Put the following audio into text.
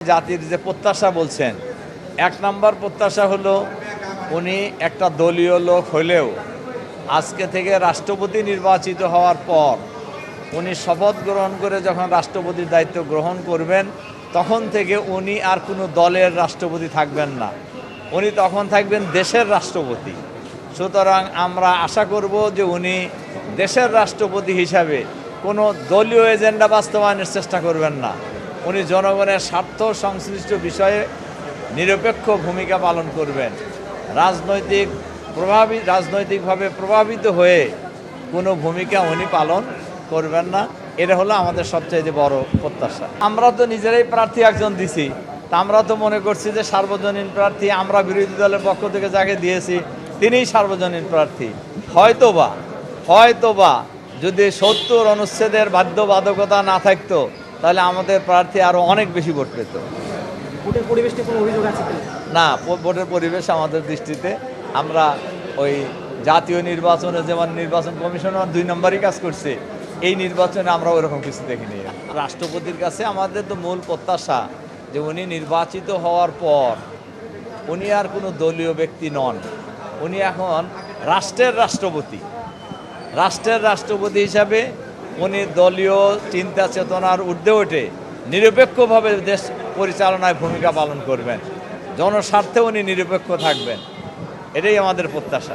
জাতির যে প্রত্যাশা বলছেন, এক নাম্বার প্রত্যাশা হলো উনি একটা দলীয় লোক হলেও আজকে থেকে রাষ্ট্রপতি নির্বাচিত হওয়ার পর উনি শপথ গ্রহণ করে যখন রাষ্ট্রপতির দায়িত্ব গ্রহণ করবেন তখন থেকে উনি আর কোনো দলের রাষ্ট্রপতি থাকবেন না, উনি তখন থাকবেন দেশের রাষ্ট্রপতি। সুতরাং আমরা আশা করব যে উনি দেশের রাষ্ট্রপতি হিসাবে কোনো দলীয় এজেন্ডা বাস্তবায়নের চেষ্টা করবেন না, উনি জনগণের স্বার্থ সংশ্লিষ্ট বিষয়ে নিরপেক্ষ ভূমিকা পালন করবেন। রাজনৈতিকভাবে প্রভাবিত হয়ে কোনো ভূমিকা উনি পালন করবেন না। এটা হলো আমাদের সবচেয়ে বড় প্রত্যাশা। আমরা তো নিজেরাই প্রার্থী একজন দিছি, তা আমরা তো মনে করছি যে সার্বজনীন প্রার্থী, আমরা বিরোধী দলের পক্ষ থেকে যাকে দিয়েছি তিনিই সার্বজনীন প্রার্থী। হয়তোবা যদি ৭০ অনুচ্ছেদের বাধ্যবাধকতা না থাকতো তাহলে আমাদের প্রার্থী আরও অনেক বেশি ভোট পেত। ভোটের পরিবেশটি কোনো অভিযোগ আছে কিনা? না, ভোটের পরিবেশ আমাদের দৃষ্টিতে আমরা ওই জাতীয় নির্বাচনে যেমন নির্বাচন কমিশনার ২ নম্বরই কাজ করছে, এই নির্বাচনে আমরা ওইরকম কিছু দেখিনি। রাষ্ট্রপতির কাছে আমাদের তো মূল প্রত্যাশা যে উনি নির্বাচিত হওয়ার পর উনি আর কোনো দলীয় ব্যক্তি নন, উনি এখন রাষ্ট্রের রাষ্ট্রপতি হিসাবে উনি দলীয় চিন্তা চেতনার ঊর্ধ্বে ওঠে নিরপেক্ষভাবে দেশ পরিচালনায় ভূমিকা পালন করবেন, জনস্বার্থে উনি নিরপেক্ষ থাকবেন, এটাই আমাদের প্রত্যাশা।